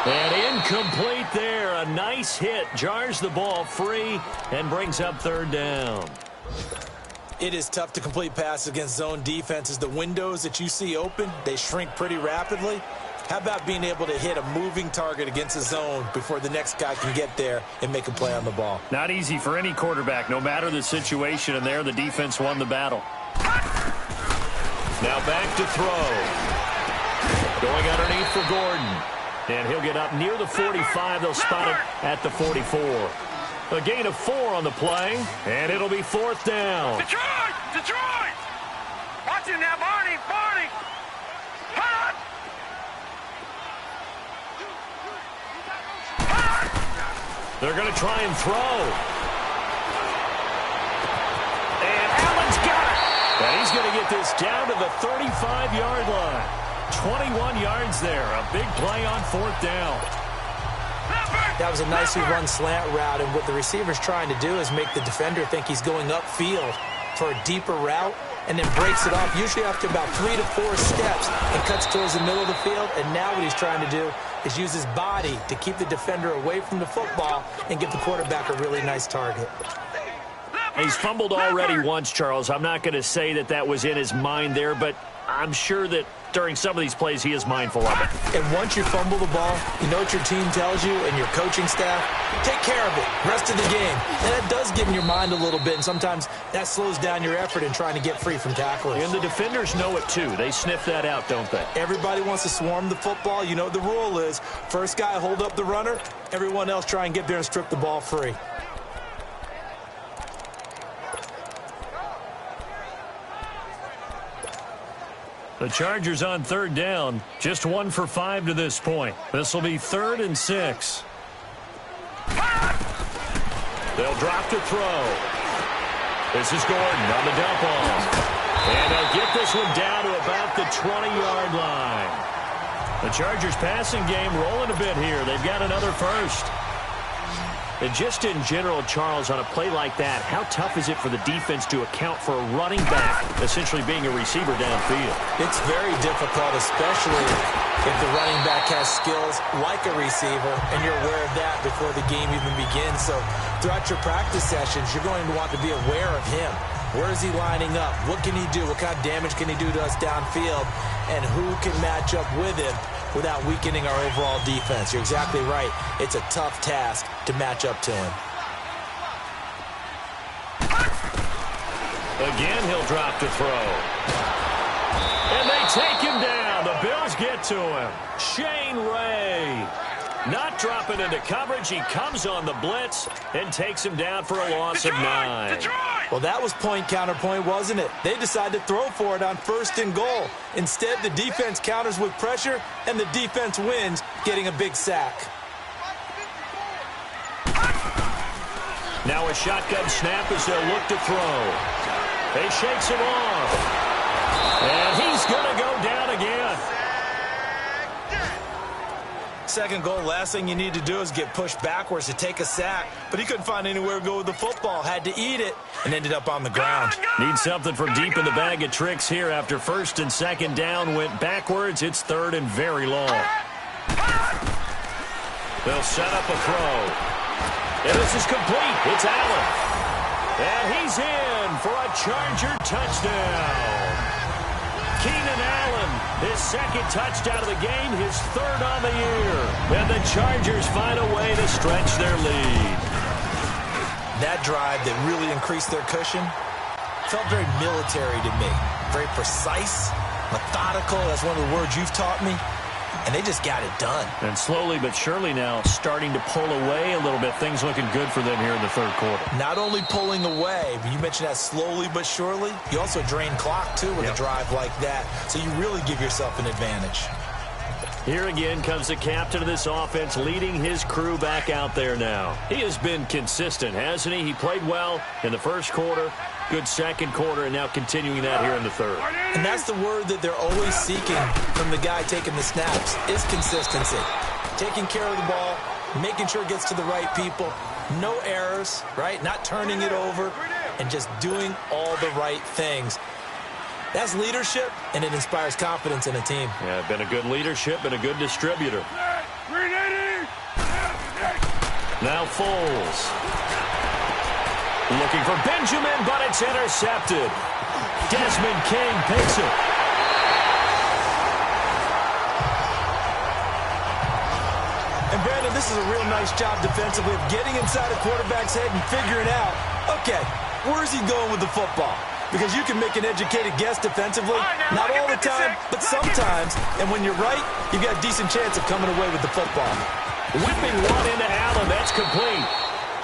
Speaker 3: And incomplete there. A nice hit. Jars the ball free and brings up third down.
Speaker 4: It is tough to complete passes against zone defenses. The windows that you see open, they shrink pretty rapidly. How about being able to hit a moving target against a zone before the next guy can get there and make a play on the ball?
Speaker 3: Not easy for any quarterback, no matter the situation. And there, the defense won the battle. Now back to throw. Going underneath for Gordon. And he'll get up near the 45. They'll spot it at the 44. A gain of 4 on the play, and it'll be fourth down.
Speaker 5: Detroit! Detroit! Watch it now, Barney! Barney! Hot!
Speaker 3: They're going to try and throw. And Allen's got it. And he's going to get this down to the 35-yard line. 21 yards there. A big play on fourth down.
Speaker 4: That was a nicely run slant route, and what the receiver's trying to do is make the defender think he's going upfield for a deeper route, and then breaks it off, usually after about 3 to 4 steps, and cuts towards the middle of the field. And now what he's trying to do is use his body to keep the defender away from the football and give the quarterback a really nice target.
Speaker 3: He's fumbled already once, Charles. I'm not going to say that that was in his mind there, but I'm sure that during some of these plays he is mindful of it.
Speaker 4: And once you fumble the ball, you know what your team tells you and your coaching staff? Take care of it. Rest of the game. And that does get in your mind a little bit, and sometimes that slows down your effort in trying to get free from tacklers.
Speaker 3: And the defenders know it too. They sniff that out, don't they?
Speaker 4: Everybody wants to swarm the football. You know what the rule is. First guy hold up the runner. Everyone else try and get there and strip the ball free.
Speaker 3: The Chargers on third down, just 1 for 5 to this point. This will be 3rd and 6. They'll drop to throw. This is Gordon on the dump off. And they'll get this one down to about the 20-yard line. The Chargers passing game rolling a bit here. They've got another first. And just in general, Charles, on a play like that, how tough is it for the defense to account for a running back essentially being a receiver downfield?
Speaker 4: It's very difficult, especially if the running back has skills like a receiver, and you're aware of that before the game even begins. So throughout your practice sessions, you're going to want to be aware of him. Where is he lining up? What can he do? What kind of damage can he do to us downfield? And who can match up with him without weakening our overall defense? You're exactly right. It's a tough task to match up to him.
Speaker 3: Again, he'll drop to throw. And they take him down. The Bills get to him. Shane Ray. Not dropping into coverage. He comes on the blitz and takes him down for a loss of 9.
Speaker 5: Detroit!
Speaker 4: Well, that was point counterpoint, wasn't it? They decided to throw for it on 1st and goal. Instead, the defense counters with pressure, and the defense wins, getting a big sack.
Speaker 3: Now a shotgun snap as they'll look to throw. They shakes him off. And he's going to go down again.
Speaker 4: 2nd goal, last thing you need to do is get pushed backwards to take a sack. But he couldn't find anywhere to go with the football. Had to eat it and ended up on the ground.
Speaker 3: Need something from deep in the bag of tricks here after 1st and 2nd down. Went backwards. It's 3rd and very long. They'll set up a throw. And this is complete. It's Allen. And he's in for a Charger touchdown. Keenan Allen, his second touchdown of the game, his third on the year. And the Chargers find a way to stretch their lead.
Speaker 4: That drive that really increased their cushion felt very military to me. Very precise, methodical. That's one of the words you've taught me. And they just got it done.
Speaker 3: And slowly but surely now starting to pull away a little bit. Things looking good for them here in the third quarter.
Speaker 4: Not only pulling away, but you mentioned that slowly but surely. You also drain clock, too, with a drive like that. So you really give yourself an advantage.
Speaker 3: Here again comes the captain of this offense leading his crew back out there now. He has been consistent, hasn't he? He played well in the first quarter, good second quarter, and now continuing that here in the third.
Speaker 4: And that's the word that they're always seeking from the guy taking the snaps, is consistency. Taking care of the ball, making sure it gets to the right people, no errors, right? Not turning it over, and just doing all the right things. That's leadership, and it inspires confidence in a team.
Speaker 3: Yeah, been a good leadership and a good distributor. Now Foles. Looking for Benjamin, but it's intercepted. Desmond King picks it.
Speaker 4: And Brandon, this is a real nice job defensively of getting inside a quarterback's head and figuring out, okay, where is he going with the football? Because you can make an educated guess defensively, not all the time, but sometimes. And when you're right, you've got a decent chance of coming away with the football.
Speaker 3: Whipping one into Allen, that's complete.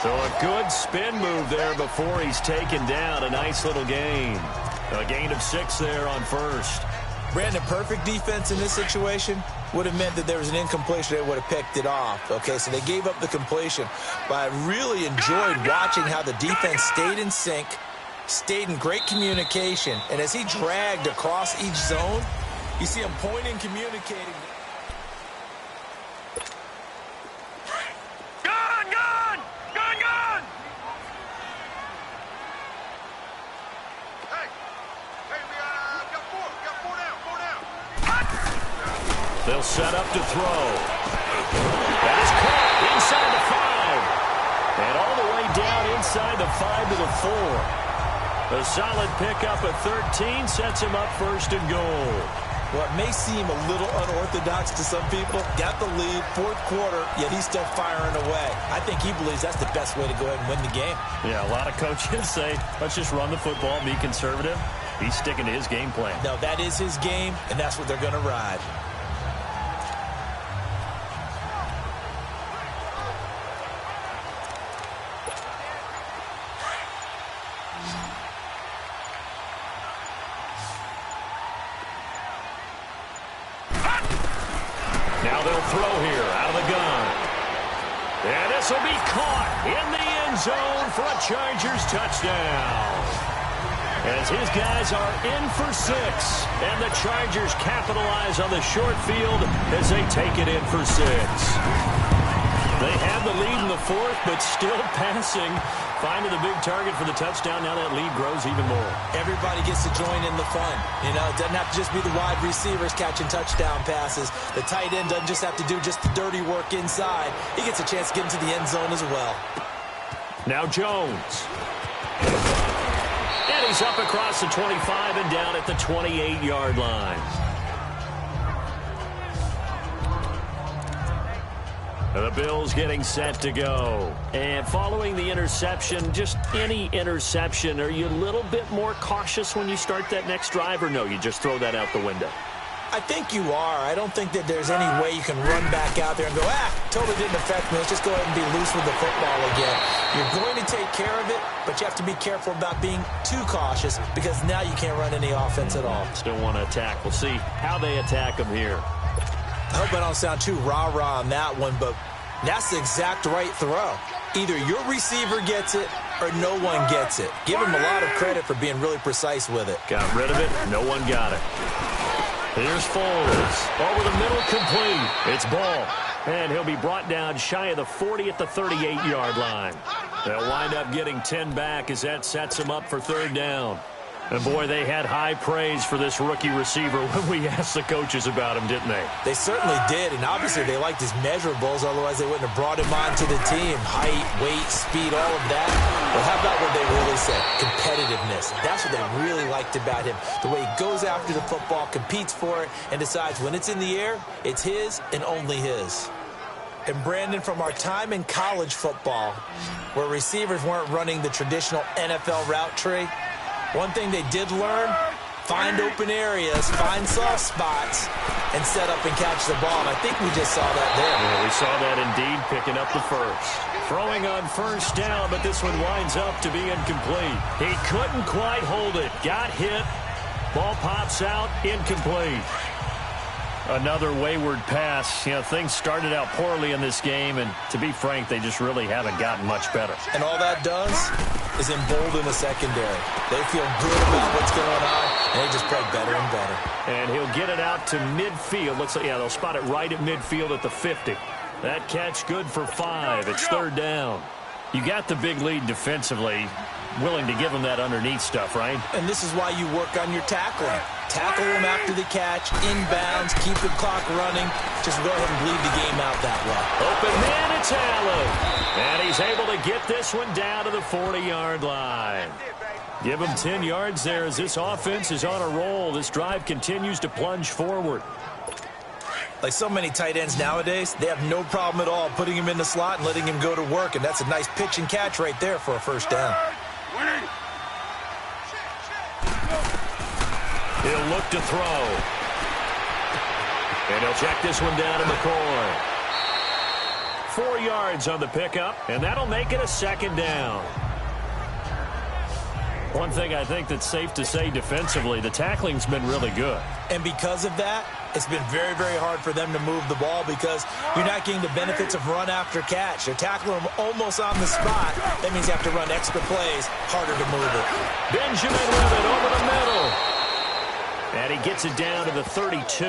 Speaker 3: So a good spin move there before he's taken down. A nice little gain. A gain of 6 there on first.
Speaker 4: Brandon, perfect defense in this situation would have meant that there was an incompletion. They would have picked it off. Okay, so they gave up the completion. But I really enjoyed watching how the defense stayed in sync, stayed in great communication, and as he dragged across each zone, you see him pointing, communicating.
Speaker 5: Gun!
Speaker 1: Hey, we got four down.
Speaker 3: They'll set up to throw. That is caught inside the 5. And all the way down inside the 5 to the 4. A solid pickup at 13 sets him up first and goal.
Speaker 4: Well, it may seem a little unorthodox to some people. Got the lead, fourth quarter, yet he's still firing away. I think he believes that's the best way to go ahead and win the game.
Speaker 3: Yeah, a lot of coaches say, let's just run the football, be conservative. He's sticking to his game plan.
Speaker 4: No, that is his game, and that's what they're going to ride.
Speaker 3: Now they'll throw here out of the gun. And this will be caught in the end zone for a Chargers touchdown. As his guys are in for 6. And the Chargers capitalize on the short field as they take it in for 6. They have the lead in the 4th, but still passing. Finding the big target for the touchdown. Now that lead grows even more.
Speaker 4: Everybody gets to join in the fun. You know, it doesn't have to just be the wide receivers catching touchdown passes. The tight end doesn't just have to do just the dirty work inside. He gets a chance to get into the end zone as well.
Speaker 3: Now Jones. And he's up across the 25 and down at the 28-yard line. The Bills getting set to go. And following the interception, just any interception, are you a little bit more cautious when you start that next drive, or no, you just throw that out the window?
Speaker 4: I think you are. I don't think that there's any way you can run back out there and go, totally didn't affect me. Let's just go ahead and be loose with the football again. You're going to take care of it, but you have to be careful about being too cautious because now you can't run any offense at all.
Speaker 3: Still want to attack. We'll see how they attack them here.
Speaker 4: I hope I don't sound too rah-rah on that one, but that's the exact right throw. Either your receiver gets it or no one gets it. Give him a lot of credit for being really precise with it.
Speaker 3: Got rid of it. No one got it. Here's Foles. Over the middle, complete. It's ball. And he'll be brought down shy of the 40 at the 38-yard line. They'll wind up getting 10 back as that sets him up for third down. And, boy, they had high praise for this rookie receiver when we asked the coaches about him, didn't they?
Speaker 4: They certainly did, and obviously they liked his measurables, otherwise they wouldn't have brought him on to the team. Height, weight, speed, all of that. But how about what they really said? Competitiveness. That's what they really liked about him. The way he goes after the football, competes for it, and decides when it's in the air, it's his and only his. And, Brandon, from our time in college football, where receivers weren't running the traditional NFL route tree, one thing they did learn, find open areas, find soft spots, and set up and catch the ball. And I think we just saw that there.
Speaker 3: Yeah, we saw that indeed, picking up the first. Throwing on first down, but this one winds up to be incomplete. He couldn't quite hold it. Got hit. Ball pops out, incomplete. Another wayward pass. You know, things started out poorly in this game, and to be frank, they just really haven't gotten much better.
Speaker 4: And all that does is embolden the secondary. They feel good about what's going on, and they just play better and better.
Speaker 3: And he'll get it out to midfield. Looks like, yeah, they'll spot it right at midfield at the 50. That catch good for 5. It's third down. You got the big lead defensively. Willing to give them that underneath stuff, right? And
Speaker 4: this is why you work on your tackling. Tackle them after the catch, inbounds, keep the clock running. Just go ahead and bleed the game out that way.
Speaker 3: Open man, it's Allen. And he's able to get this one down to the 40-yard line. Give him 10 yards there as this offense is on a roll. This drive continues to plunge forward.
Speaker 4: Like so many tight ends nowadays, they have no problem at all putting him in the slot and letting him go to work. And that's a nice pitch and catch right there for a first down.
Speaker 3: He'll look to throw. And he'll check this one down to McCoy. 4 yards on the pickup, and that'll make it a second down. One thing I think that's safe to say defensively, the tackling's been really good.
Speaker 4: And because of that, it's been very, very hard for them to move the ball because you're not getting the benefits of run after catch. They're tackling them almost on the spot. That means you have to run extra plays, harder to move it.
Speaker 3: Benjamin with it over the middle. And he gets it down to the 32.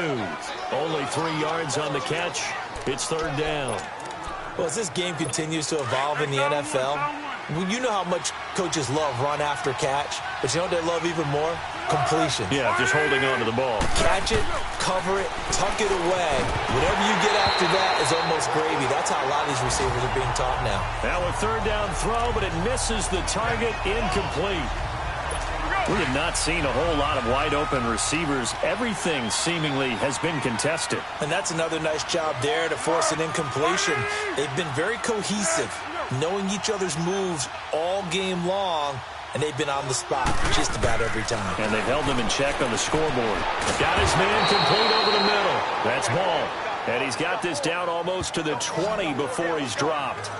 Speaker 3: Only 3 yards on the catch. It's third down.
Speaker 4: Well, as this game continues to evolve in the NFL, you know how much coaches love run after catch, but you know what they love even more? Completion.
Speaker 3: Yeah, just holding on to the ball.
Speaker 4: Catch it, cover it, tuck it away. Whatever you get after that is almost gravy. That's how a lot of these receivers are being taught now.
Speaker 3: Now a third down throw, but it misses the target, incomplete. We have not seen a whole lot of wide-open receivers. Everything seemingly has been contested.
Speaker 4: And that's another nice job there to force an incompletion. They've been very cohesive, knowing each other's moves all game long, and they've been on the spot just about every time.
Speaker 3: And they've held them in check on the scoreboard. Got his man complete over the middle. That's ball. And he's got this down almost to the 20 before he's dropped.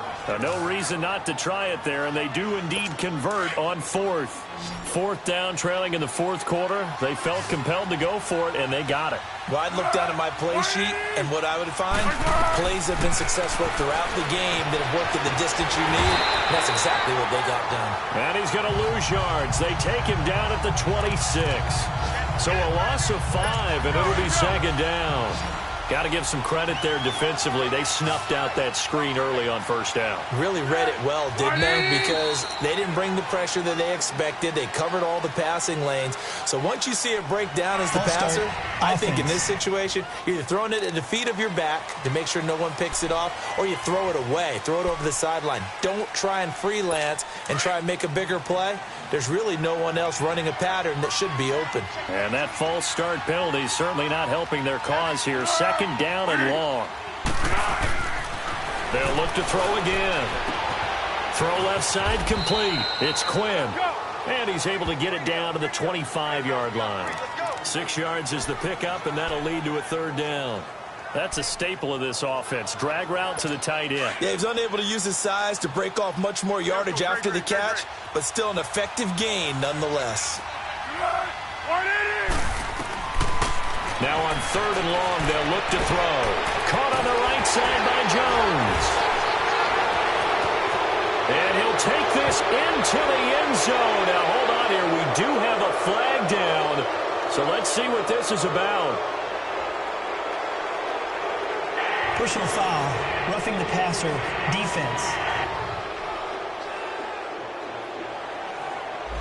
Speaker 3: No reason not to try it there, and they do indeed convert on fourth. Fourth down, trailing in the fourth quarter. They felt compelled to go for it, and they got it.
Speaker 4: Well, I'd look down at my play sheet, and what I would find, plays have been successful throughout the game that have worked at the distance you need, and that's exactly what they got done.
Speaker 3: And he's going to lose yards. They take him down at the 26. So a loss of 5, and it'll be second down. Got to give some credit there defensively. They snuffed out that screen early on first down.
Speaker 4: Really read it well, didn't they? Because they didn't bring the pressure that they expected. They covered all the passing lanes. So once you see it break down as the passer, I think in this situation, you're either throwing it at the feet of your back to make sure no one picks it off, or you throw it away. Throw it over the sideline. Don't try and freelance and try and make a bigger play. There's really no one else running a pattern that should be open.
Speaker 3: And that false start penalty is certainly not helping their cause here. Second down and long. They'll look to throw again. Throw left side complete. It's Quinn. And he's able to get it down to the 25-yard line. 6 yards is the pickup, and that'll lead to a third down. That's a staple of this offense. Drag route to the tight end.
Speaker 4: Yeah, he was unable to use his size to break off much more yardage after the catch, but still an effective gain nonetheless.
Speaker 3: Now on third and long, they'll look to throw. Caught on the right side by Jones. And he'll take this into the end zone. Now hold on here. We do have a flag down. So let's see what this is about.
Speaker 6: Personal foul, roughing the passer, defense.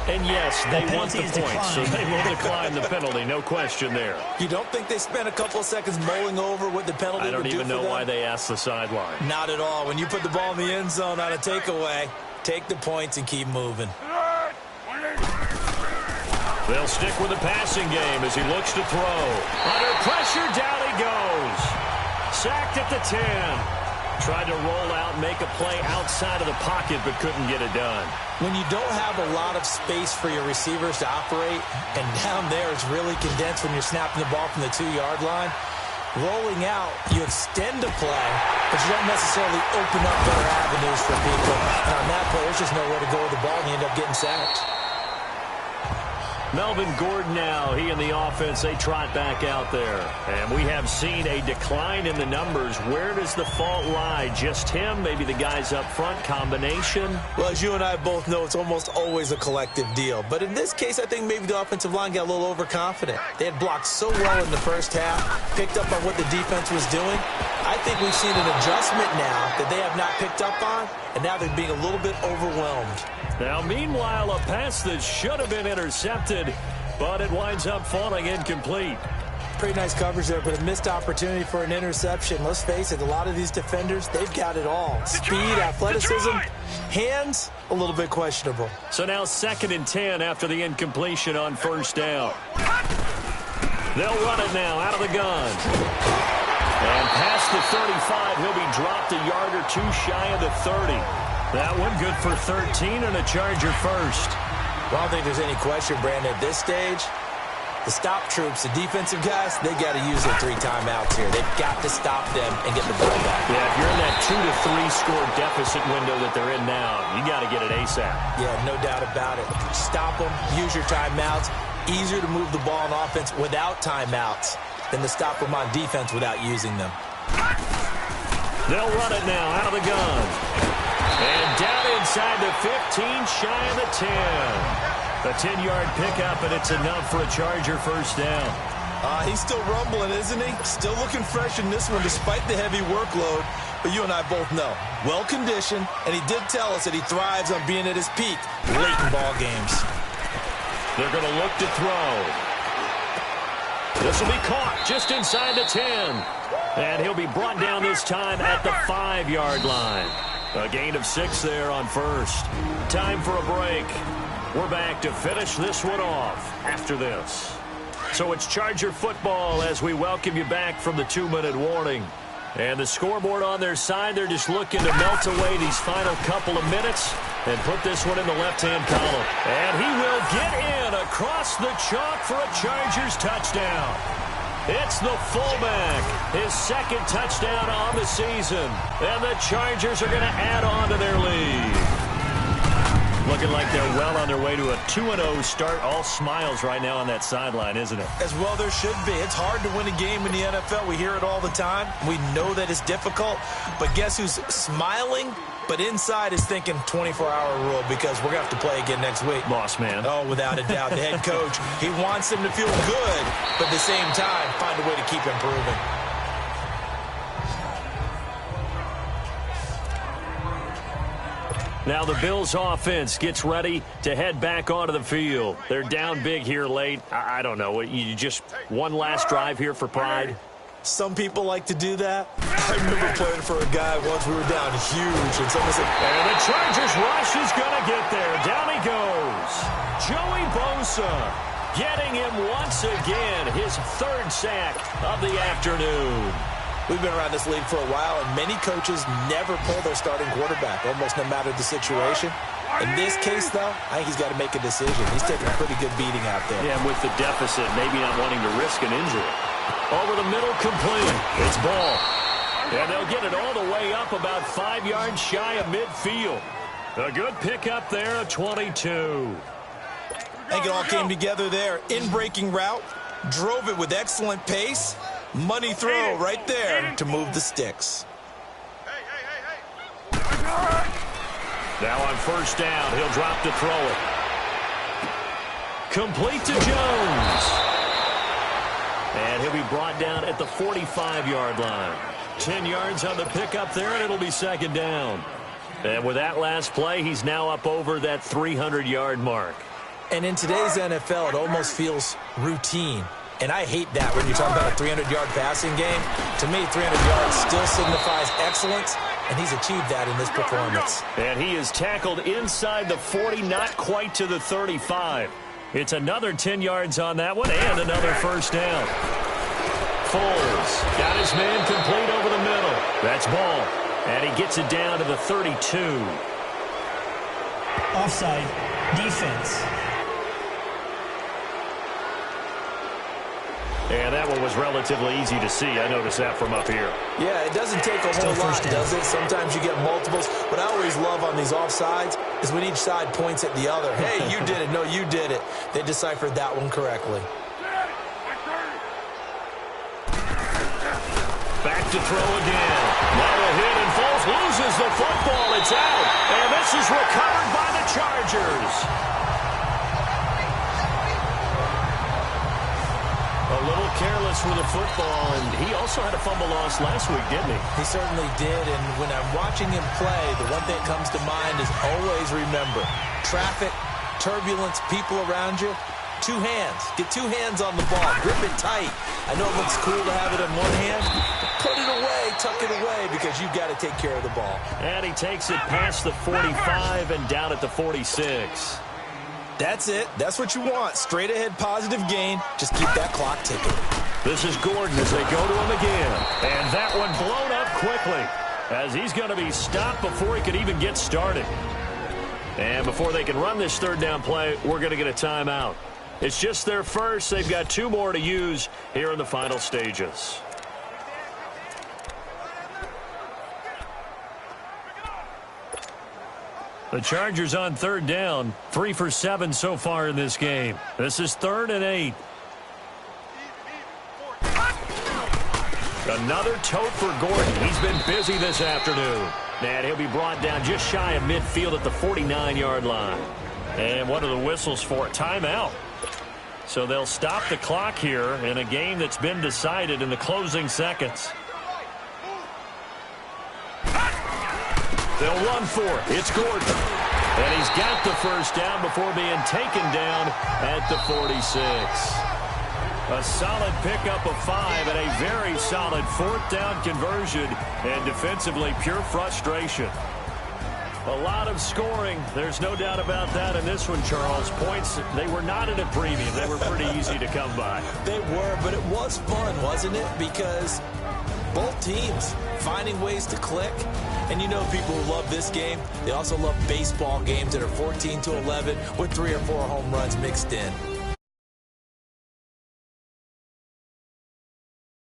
Speaker 3: And yes, they want the
Speaker 6: penalty is
Speaker 3: points, so
Speaker 6: declined.
Speaker 3: they will decline the penalty. No question there.
Speaker 4: You don't think they spent a couple of seconds mulling over what the penalty
Speaker 3: I don't
Speaker 4: would do
Speaker 3: even
Speaker 4: for
Speaker 3: know
Speaker 4: them?
Speaker 3: why they asked the sideline.
Speaker 4: Not at all. When you put the ball in the end zone on a takeaway, take the points and keep moving.
Speaker 3: They'll stick with the passing game as he looks to throw. Under pressure, down he goes. Sacked at the 10. Tried to roll out, make a play outside of the pocket, but couldn't get it done.
Speaker 4: When you don't have a lot of space for your receivers to operate, and down there it's really condensed when you're snapping the ball from the 2-yard line, rolling out, you extend a play, but you don't necessarily open up better avenues for people. And on that play, there's just nowhere to go with the ball, and you end up getting sacked.
Speaker 3: Melvin Gordon now, he and the offense, they trot back out there. And we have seen a decline in the numbers. Where does the fault lie? Just him? Maybe the guys up front? Combination?
Speaker 4: Well, as you and I both know, it's almost always a collective deal. But in this case, I think maybe the offensive line got a little overconfident. They had blocked so well in the first half, picked up on what the defense was doing. I think we've seen an adjustment now that they have not picked up on, and now they're being a little bit overwhelmed.
Speaker 3: Now, meanwhile, a pass that should have been intercepted, but it winds up falling incomplete.
Speaker 4: Pretty nice coverage there, but a missed opportunity for an interception. Let's face it, a lot of these defenders, they've got it all. Speed, athleticism, hands, a little bit questionable.
Speaker 3: So now 2nd and 10 after the incompletion on first down. They'll run it now out of the gun. And past the 35, he'll be dropped a yard or two shy of the 30. That one good for 13 and a Charger first.
Speaker 4: Well, I don't think there's any question, Brandon, at this stage, the stop troops, the defensive guys, they got to use their 3 timeouts here. They've got to stop them and get the ball back.
Speaker 3: Yeah, if you're in that 2 to 3 score deficit window that they're in now, you got to get it ASAP.
Speaker 4: Yeah, no doubt about it. Stop them, use your timeouts. Easier to move the ball on offense without timeouts than to stop them on defense without using them.
Speaker 3: They'll run it now out of the gun. And down inside the 15, shy of the 10. A 10-yard pickup, and it's enough for a Charger first down.
Speaker 4: He's still rumbling, isn't he? Still looking fresh in this one despite the heavy workload. But you and I both know, well-conditioned, and he did tell us that he thrives on being at his peak late in ball games.
Speaker 3: They're going to look to throw. This will be caught just inside the 10. And he'll be brought down this time at the 5-yard line. A gain of 6 there on first. Time for a break. We're back to finish this one off after this. So it's Charger football as we welcome you back from the 2-minute warning. And the scoreboard on their side, they're just looking to melt away these final couple of minutes and put this one in the left-hand column. And he will get in across the chalk for a Chargers touchdown. It's the fullback, his 2nd touchdown on the season. And the Chargers are going to add on to their lead. Looking like they're well on their way to a 2-0 start. All smiles right now on that sideline, isn't it?
Speaker 4: As well there should be. It's hard to win a game in the NFL. We hear it all the time. We know that it's difficult. But guess who's smiling? But inside is thinking 24-hour rule because we're going to have to play again next week.
Speaker 3: Boss man.
Speaker 4: Oh, without a doubt. The head coach, he wants them to feel good, but at the same time, find a way to keep improving.
Speaker 3: Now the Bills offense gets ready to head back onto the field. They're down big here late. I don't know. You just one last drive here for pride?
Speaker 4: Some people like to do that. I remember playing for a guy once we were down huge, and someone said,
Speaker 3: and the Chargers rush is going to get there. Down he goes. Joey Bosa getting him once again, his 3rd sack of the afternoon.
Speaker 4: We've been around this league for a while, and many coaches never pull their starting quarterback, almost no matter the situation. In this case, though, I think he's got to make a decision. He's taking a pretty good beating out there.
Speaker 3: Yeah, and with the deficit, maybe not wanting to risk an injury. Over the middle, complete. It's ball. And they'll get it all the way up about 5 yards shy of midfield. A good pickup there, a 22.
Speaker 4: I think it all came together there. In-breaking route, drove it with excellent pace. Money throw right there to move the sticks.
Speaker 3: Now on first down, he'll drop to throw it. Complete to Jones. And he'll be brought down at the 45-yard line. 10 yards on the pickup there, and it'll be 2nd down. And with that last play, he's now up over that 300-yard mark.
Speaker 4: And in today's NFL, it almost feels routine. And I hate that when you're talking about a 300-yard passing game. To me, 300 yards still signifies excellence, and he's achieved that in this performance.
Speaker 3: And he is tackled inside the 40, not quite to the 35. It's another 10 yards on that one and another first down. Foles got his man complete over the middle. That's ball. And he gets it down to the 32.
Speaker 6: Offside. Defense.
Speaker 3: And that one was relatively easy to see. I noticed that from up here.
Speaker 4: Yeah, it doesn't take a whole lot, does it? Sometimes you get multiples. What I always love on these offsides is when each side points at the other. Hey, you did it. No, you did it. They deciphered that one correctly.
Speaker 3: Back to throw again. Now a hit, and Foles loses the football. It's out. And this is recovered by the Chargers. A little careless with the football, and he also had a fumble loss last week, didn't he?
Speaker 4: He certainly did, and when I'm watching him play, the one thing that comes to mind is always remember, traffic, turbulence, people around you, two hands. Get two hands on the ball. Grip it tight. I know it looks cool to have it in one hand, but put it away, tuck it away, because you've got to take care of the ball.
Speaker 3: And he takes it past the 45 and down at the 46.
Speaker 4: That's it. That's what you want. Straight ahead positive gain. Just keep that clock ticking.
Speaker 3: This is Gordon as they go to him again. And that one blown up quickly as he's going to be stopped before he could even get started. And before they can run this third down play, we're going to get a timeout. It's just their first. They've got two more to use here in the final stages. The Chargers on third down, 3 for 7 so far in this game. This is 3rd and 8. Another tote for Gordon. He's been busy this afternoon. And he'll be brought down just shy of midfield at the 49-yard line. And what are the whistles for? Timeout. So they'll stop the clock here in a game that's been decided in the closing seconds. They'll run for it. It's Gordon. And he's got the first down before being taken down at the 46. A solid pickup of 5 and a very solid fourth down conversion. And defensively, pure frustration. A lot of scoring. There's no doubt about that in this one, Charles. Points, they were not at a premium. They were pretty easy to come by.
Speaker 4: They were, but it was fun, wasn't it? Because both teams finding ways to click. And you know people who love this game, they also love baseball games that are 14-11 with 3 or 4 home runs mixed in.